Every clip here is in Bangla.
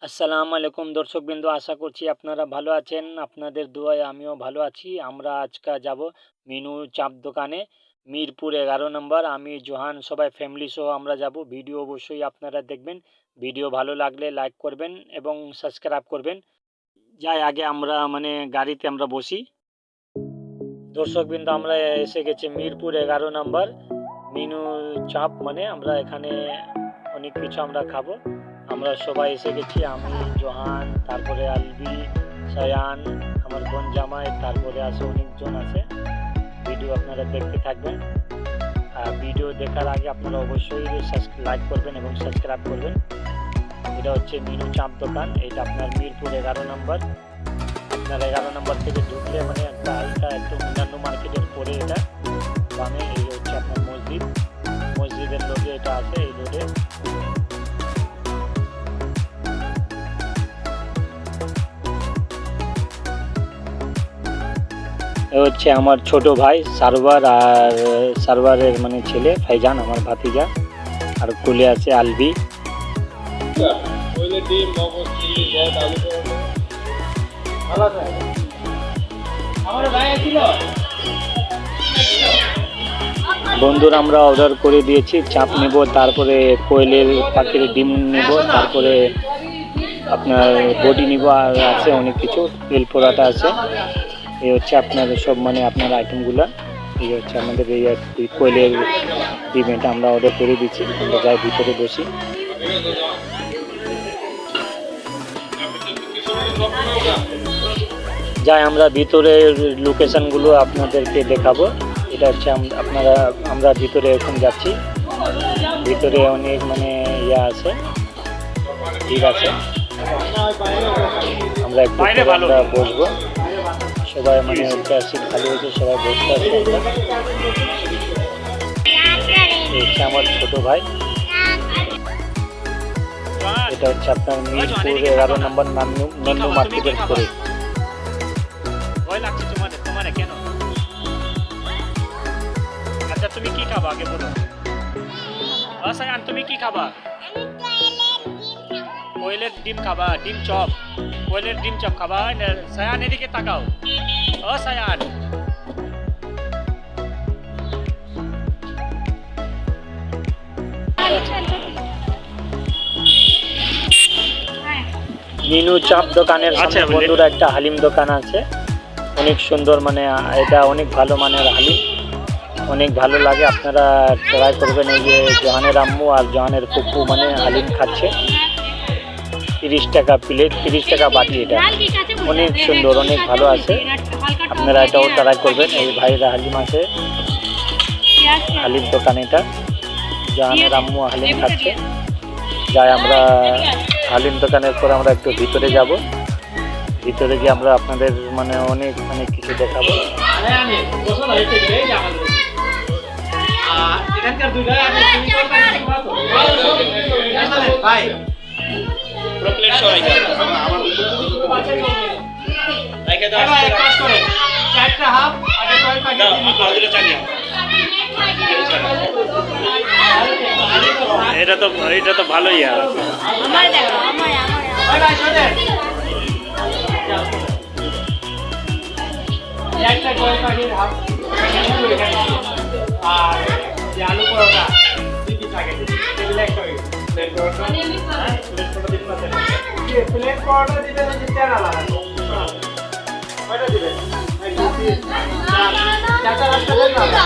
আসসালামু আলাইকুম দর্শকবৃন্দ, আশা করছি আপনারা ভালো আছেন। আপনাদের দোয়ায় আমিও ভালো আছি। আমরা আজকে যাব মিনু চাপ দোকানে, মিরপুর 11 নম্বর। আমি জোহান, সবাই ফ্যামিলি সহ আমরা যাব। ভিডিও অবশ্যই আপনারা দেখবেন। ভিডিও ভালো লাগলে লাইক করবেন এবং সাবস্ক্রাইব করবেন। যাই আগে আমরা গাড়িতে আমরা বসি। দর্শকবৃন্দ, আমরা এসে গেছি মিরপুর 11 নম্বর মিনু চাপ। আমরা এখানে অনেক কিছু আমরা খাবো। আমরা সবাই এসে গেছি, আমি, জোহান, তারপরে আলবি, সায়ান, আমার বোন জামাই, তারপরে আছে অনেকজন আছে। ভিডিও আপনারা দেখতে থাকবেন। আর ভিডিও দেখার আগে আপনারা অবশ্যই লাইক করবেন এবং সাবস্ক্রাইব করবেন। এটা হচ্ছে মিনু চাপ দোকান। এটা আপনার মিরপুর 11 নম্বর। আপনার 11 নম্বর থেকে ঢুকলে একটা হালকা একটু অন্যান্য মার্কেটের পরে এটা বামে। এই হচ্ছে আপনার মসজিদের রোডে এটা আছে। এই রোডে হচ্ছে আমার ছোট ভাই সার্ভার, আর সার্ভারের ছেলে ফাইজান, আমার ভাতিজা, আর কুলে আছে আলবি। বন্ধুরা, আমরা অর্ডার করে দিয়েছি, চাপ নেব, তারপরে কোয়েলের পাখির ডিম নেব, তারপরে আপনার বডি নিব, আর আছে অনেক কিছু, তেল পোড়াটা আছে। এই হচ্ছে আপনার সব আপনার আইটেমগুলো। এই হচ্ছে আমাদের এই কোয়েলের ডিম, এটা আমরা অর্ডার করে দিচ্ছি। আমরা যাই ভিতরে বসি। যাই আমরা ভিতরের লোকেশনগুলো আপনাদেরকে দেখাবো। এটা হচ্ছে আমরা ভিতরে এখন যাচ্ছি। ভিতরে অনেক ইয়া আছে, ভিড় আছে। আমরা একটু আমরা বসবো, সবাই একটা সিট খালি হয়েছে, সবাই বসতে আছে। হচ্ছে আমার ছোট ভাই। এটা হচ্ছে আপনার মিরপুর 11 নম্বর নান্নু মার্কেটের পরে। কেন? আচ্ছা, তুমি কি খাবা আগে বলো। সায়ান, তুমি কি খাবা? কোয়েলের ডিম খাবা? ডিম চপ, কোয়েলের ডিম চপ খাবা? সায়ান, এদিকে তাকাও। ও সায়ান, মিনু চাপ দোকানের সামনে বন্ধুরা একটা হালিম দোকান আছে, অনেক সুন্দর। এটা অনেক ভালো মানের হালিম, অনেক ভালো লাগে। আপনারা ট্রাই করবেন। এই যে জোহানের আম্মু আর জোহানের ফুপু হালিম খাচ্ছে। 30 টাকা প্লেট, 30 টাকা বাটি। এটা অনেক সুন্দর, অনেক ভালো আছে। আপনারা এটাও ট্রাই করবেন। এই ভাইরা হালিম আছে, হালিম দোকান এটা। জোহানের আম্মু হালিম খাচ্ছে। যাই আমরা হালিম দোকানের পর আমরা একটু ভিতরে যাব। ভিতরে গিয়ে আমরা আপনাদের অনেক কিছু দেখাবো। এটা তো ভালোই আর একটা জল পাখির হাফ আর যে আলু পরোটা দিদি থাকে, সেগুলো একটা প্লেট পরোটা দিবেন না, দিতে আলাদা কয়টা দিবেন? চারটা রাস্তা দেন না।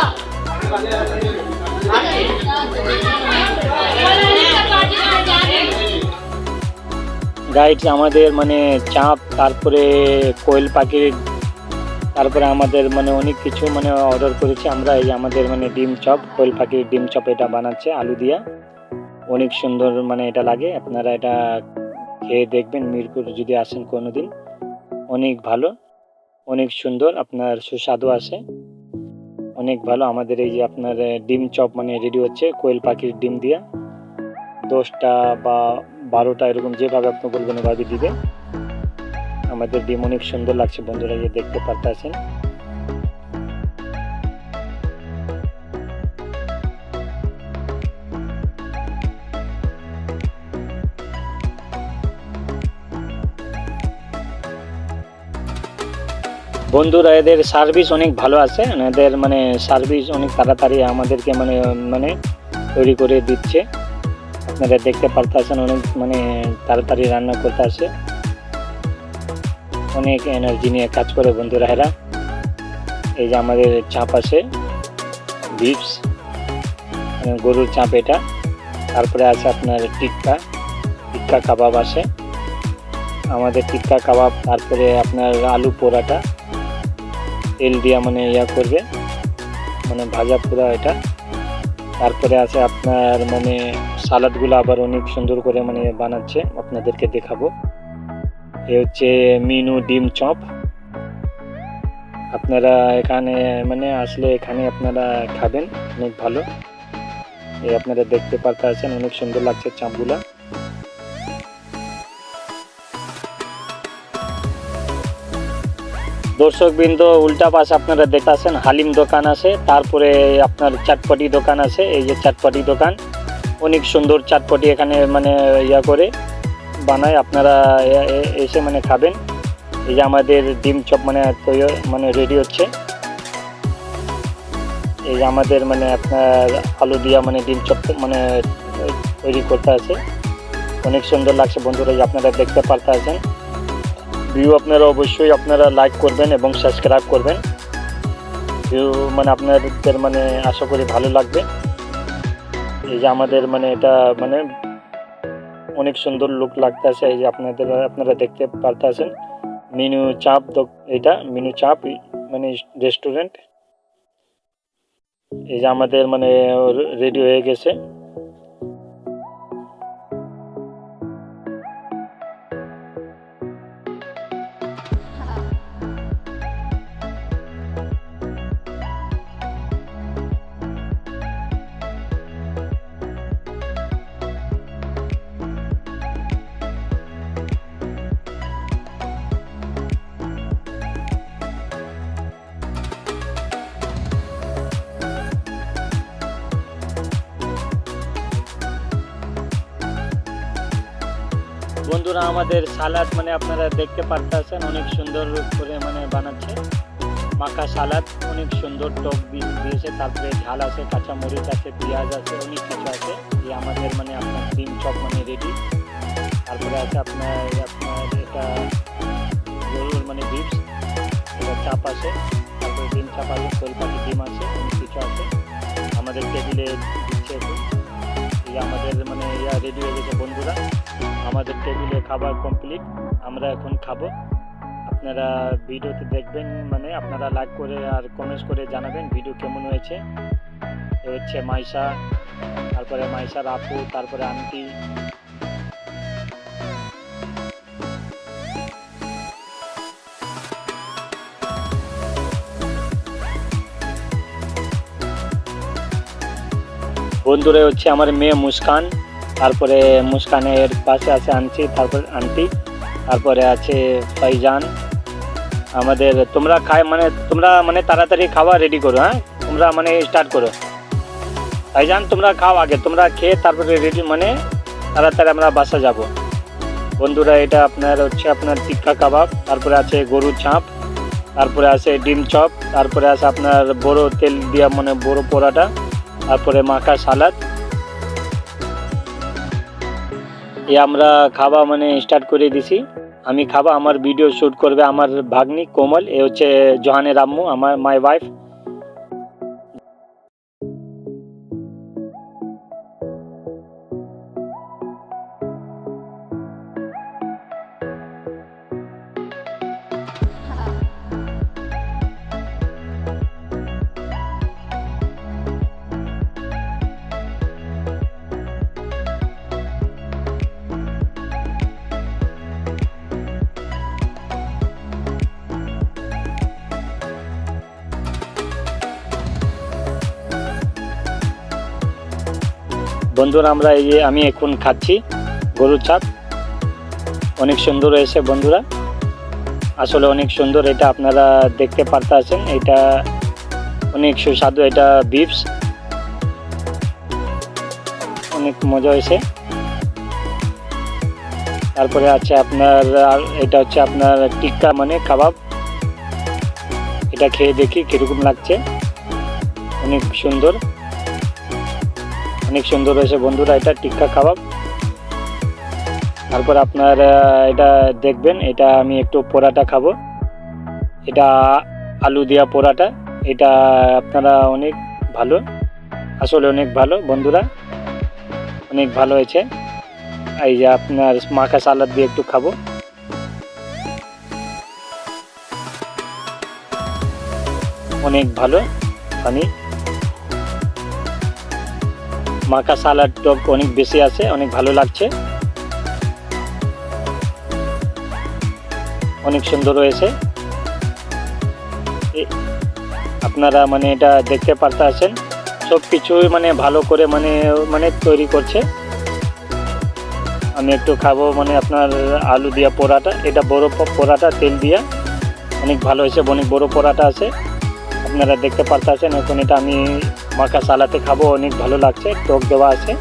গাইডস আমাদের চাপ, তারপরে কোয়েল পাখির, তারপরে আমাদের অনেক কিছু অর্ডার করেছি আমরা। এই আমাদের ডিম চপ, কোয়েল পাখির ডিম চপ, এটা বানাচ্ছে আলু দিয়া। অনেক সুন্দর এটা লাগে। আপনারা এটা খেয়ে দেখবেন মিরপুর যদি আসেন কোনো দিন। অনেক ভালো, অনেক সুন্দর, আপনার সুস্বাদু আছে, অনেক ভালো। আমাদের এই যে আপনার ডিম চপ রেডি হচ্ছে কোয়েল পাখির ডিম দিয়া। 10টা বা 12টা এরকম যেভাবে আপনি বলবেন এভাবে দিবে। আমাদের ডিম অনেক সুন্দর লাগছে বন্ধুরা, যে দেখতে পারতেছেন। বন্ধুরা এদের সার্ভিস অনেক ভালো আছে, এদের মানে সার্ভিস অনেক তাড়াতাড়ি আমাদেরকে মানে মানে তৈরি করে দিচ্ছে। আপনারা দেখতে পারতেছেন অনেক মানে তাড়াতাড়ি রান্না করতে আসে, অনেক এনার্জি নিয়ে কাজ করে বন্ধুরা এরা। এই যে আমাদের চাপ আছে বিফস, মানে গরুর চাপ এটা। তারপরে আছে আপনার টিক্কা কাবাব আছে আমাদের, টিক্কা কাবাব। তারপরে আপনার আলু পোড়াটা তেল দিয়া মানে ইয়া করবে, মানে ভাজা পোড়া এটা। তারপরে আছে আপনার মানে সালাদগুলো আবার অনেক সুন্দর করে মানে বানাচ্ছে, আপনাদেরকে দেখাবো। এ হচ্ছে মিনু ডিম চপ। আপনারা এখানে মানে আসলে এখানে আপনারা খাবেন, অনেক ভালো। এই আপনারা দেখতে পারতেছেন অনেক সুন্দর লাগছে চাপগুলা। দর্শকবৃন্দ উল্টা পাশ আপনারা দেখতেছেন হালিম দোকান আছে, তারপরে আপনার চাটপটি দোকান আছে। এই যে চাটপটি দোকান, অনেক সুন্দর চাটপটি এখানে মানে ইয়া করে বানায়, আপনারা এসে মানে খাবেন। এই যে আমাদের ডিম চপ মানে তৈরি মানে রেডি হচ্ছে। এই যে আমাদের মানে আপনার আলু দিয়া মানে ডিম চপ মানে তৈরি করতে আছে, অনেক সুন্দর লাগছে বন্ধুরা। আপনারা দেখতে পারতেছেন ভিউ, আপনারা অবশ্যই আপনারা লাইক করবেন এবং সাবস্ক্রাইব করবেন। ভিউ মানে আপনাদের মানে আশা করি ভালো লাগবে। এই যে আমাদের মানে এটা মানে অনেক সুন্দর লুক লাগতেছে। এই যে আপনারা দেখতে পারতেছেন মিনু চাপ, এটা মিনু চাপ মানে রেস্টুরেন্ট। এই যে আমাদের মানে রেডি হয়ে গেছে। বন্ধুরা আমাদের সালাদ মানে আপনারা দেখতে পারতেছেন অনেক সুন্দর করে মানে বানাচ্ছে, মাখা সালাদ অনেক সুন্দর টক দিয়েছে। তারপরে ঝাল আছে, কাঁচা মরিচ আছে, পেঁয়াজ আছে, অনেক কিছু আছে। এই আমাদের মানে আপনার ডিম চপ মানে রেডি। তারপরে আছে আপনার এটা গরুর মানে বিফস, এটা চাপ আছে। তারপরে ডিম চাপ আছে, কলকাতা ডিম আছে, অনেক কিছু আছে। আমাদের টেবিলে দিচ্ছে এখন। এই আমাদের মানে ইয়া রেডি হয়ে গেছে বন্ধুরা, আমাদের টেবিলে খাবার কমপ্লিট, আমরা এখন খাবো। আপনারা ভিডিওতে দেখবেন, মানে আপনারা লাইক করে আর কমেন্টস করে জানাবেন ভিডিও কেমন হয়েছে। এ হচ্ছে মাইশা, তারপরে মাইশার আপু, তারপরে আন্টি। বন্ধুরা হচ্ছে আমার মেয়ে মুস্কান, তারপরে মুস্কানের পাশে আছে আন্টি, তারপরে আছে ফাইজান। আমাদের তোমরা তোমরা মানে তাড়াতাড়ি খাওয়া রেডি করো, হ্যাঁ তোমরা মানে স্টার্ট করো। ভাইজান তোমরা খাও আগে, তোমরা খেয়ে তারপরে রেডি মানে তাড়াতাড়ি আমরা বাসা যাব। বন্ধুরা এটা আপনার হচ্ছে আপনার টিক্কা কাবাব, তারপরে আছে গরুর চাপ, তারপরে আছে ডিম চপ, তারপরে আছে আপনার বড় তেল দিয়া মানে বড় পোড়াটা, তারপরে মাখা সালাদ। এ আমরা খাওয়া মানে স্টার্ট করে দিছি। আমি খাবো, আমার ভিডিও শ্যুট করবে আমার ভাগ্নি কোমল। এ হচ্ছে জহানের আম্মু, আমার মাই ওয়াইফ। বন্ধুরা আমরা এই যে আমি এখন খাচ্ছি গরুর চাপ, অনেক সুন্দর হয়েছে বন্ধুরা, আসলে অনেক সুন্দর। এটা আপনারা দেখতে পারতেছেন, এটা অনেক সুস্বাদু, এটা বিফস, অনেক মজা হয়েছে। তারপরে আছে আপনার এটা হচ্ছে আপনার টিক্কা মানে কাবাব, এটা খেয়ে দেখি কীরকম লাগছে। অনেক সুন্দর হয়েছে বন্ধুরা, এটা টিক্কা কাবাব। তারপর আপনার এটা দেখবেন, এটা আমি একটু পরাটা খাবো। এটা আলু দেওয়া পরাটা, এটা আপনারা অনেক ভালো, আসলে অনেক ভালো বন্ধুরা, অনেক ভালো হয়েছে। এই যে আপনার মাখা সালাদ দিয়ে একটু খাবো, অনেক ভালো। আমি মাখা সালাদ টক অনেক বেশি আছে, অনেক ভালো লাগছে, অনেক সুন্দর হয়েছে। আপনারা মানে এটা দেখতে পারতেছেন, সব কিছুই মানে ভালো করে মানে তৈরি করছে। আমি একটু খাবো মানে আপনার আলু দিয়া পরাটা, এটা বড় পরাটা তেল দিয়া, অনেক ভালো হয়েছে, অনেক বড় পরাটা আছে, আপনারা দেখতে পারতেছেন। এখন এটা আমি মাখা সালাতে খাবো, অনেক ভালো লাগছে, টক দেওয়া আছে,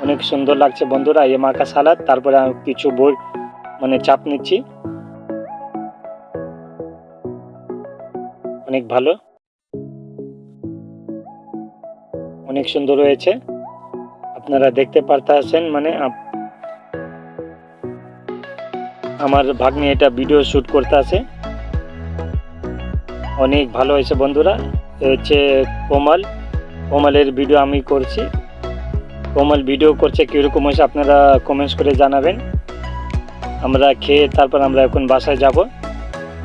অনেক সুন্দর লাগছে বন্ধুরা এই মাখা সালাদ। তারপরে আমি কিছু মানে চাপ নিচ্ছি, অনেক ভালো, অনেক সুন্দর হয়েছে, আপনারা দেখতে পারতেছেন। মানে আমার ভাগ্নি এটা ভিডিও শ্যুট করতে আছে, অনেক ভালো হয়েছে বন্ধুরা। হচ্ছে কোমলের ভিডিও আমি করছি, কোমল ভিডিও করছে, কীরকম হয়েছে আপনারা কমেন্টস করে জানাবেন। আমরা খেয়ে তারপর আমরা এখন বাসায় যাব,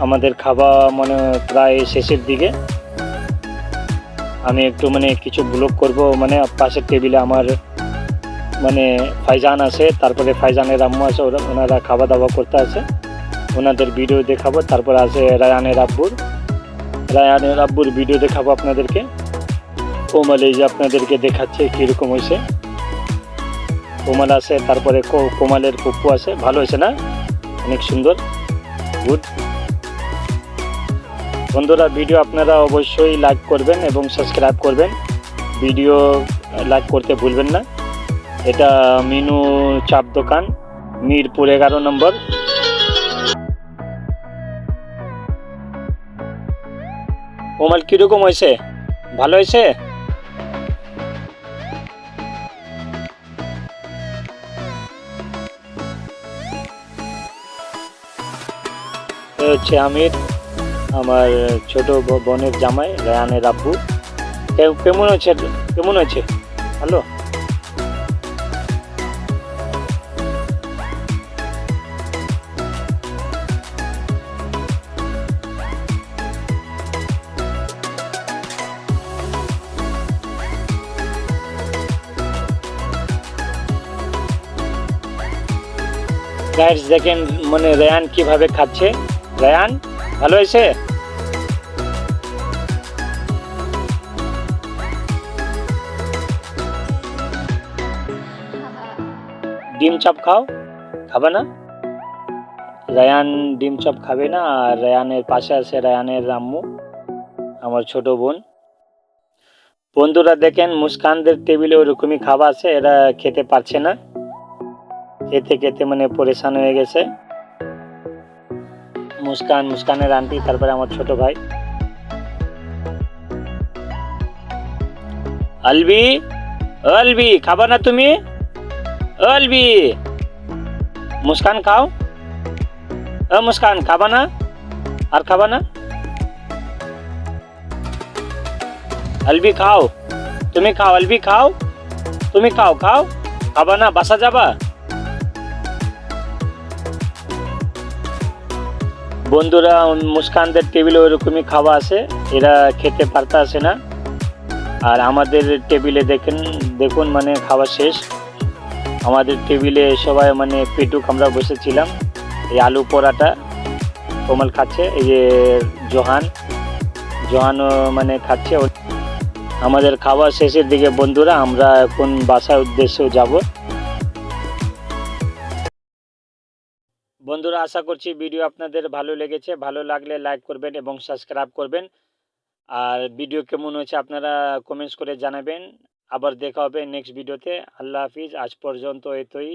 আমাদের খাওয়া মানে প্রায় শেষের দিকে। আমি একটু মানে কিছু ব্লগ করব, মানে পাশের টেবিলে আমার মানে ফাইজান আছে, তারপরে ফাইজানের আম্মু আছে, ওনারা খাওয়া দাওয়া করতে আছে, ওনাদের ভিডিও দেখাবো। তারপর আছে রায়ানের আব্বুর ভিডিও দেখাবো আপনাদেরকে। কোমল এই যে আপনাদেরকে দেখাচ্ছে কীরকম হয়েছে, কোমল আছে, তারপরে কোমলের পুপ্পু আছে, ভালো হয়েছে না, অনেক সুন্দর, গুড বন্ধুরা। ভিডিও আপনারা অবশ্যই লাইক করবেন এবং সাবস্ক্রাইব করবেন, ভিডিও লাইক করতে ভুলবেন না। এটা মিনু চাপ দোকান, মিরপুর 11 নম্বর। কোমল কীরকম হয়েছে, ভালো হয়েছে? হচ্ছে আমির, আমার ছোট বোনের জামাই, রায়ানের আব্বু। কেমন হয়েছে? ভালো। গাইস দেখেন মানে রায়ান কিভাবে খাচ্ছে। রায়ান ভালো হয়েছে? ডিম চপ খাবে না? রায়ান ডিম চপ খাবে না, আর রায়ানের পাশে আছে রায়ানের আম্মু, আমার ছোট বোন। বন্ধুরা দেখেন মুস্কানদের টেবিলে ওরকমই খাওয়া আছে, এরা খেতে পারছে না, খেতে মানে পরেশান হয়ে গেছে। মুস্কানের আন্টি, তারপরে আমার ছোট ভাই আলবি খাবা না তুমি? আলবি, মুস্কান খাও, মুস্কান খাবা না? আর খাবা না? আলবি খাও, তুমি খাও, আলবি খাও, তুমি খাও খাবা না? বাসা যাবা? বন্ধুরা মুস্কানদের টেবিলে ওরকমই খাওয়া আছে, এরা খেতে পারতেছে না। আর আমাদের টেবিলে দেখুন মানে খাওয়া শেষ, আমাদের টেবিলে সবাই মানে পেটুক আমরা বসেছিলাম। এই আলু পরাটা কোমল খাচ্ছে, এই যে জোহানও মানে খাচ্ছে। আমাদের খাওয়া শেষের দিকে বন্ধুরা, আমরা এখন বাসার উদ্দেশ্যে যাব। বন্ধুরা আশা করছি ভিডিও আপনাদের ভালো লেগেছে, ভালো লাগলে লাইক করবেন এবং সাবস্ক্রাইব করবেন। আর ভিডিও কেমন হয়েছে আপনারা কমেন্টস করে জানাবেন। আবার দেখা হবে নেক্সট ভিডিওতে। আল্লাহ হাফিজ, আজ পর্যন্ত এতই।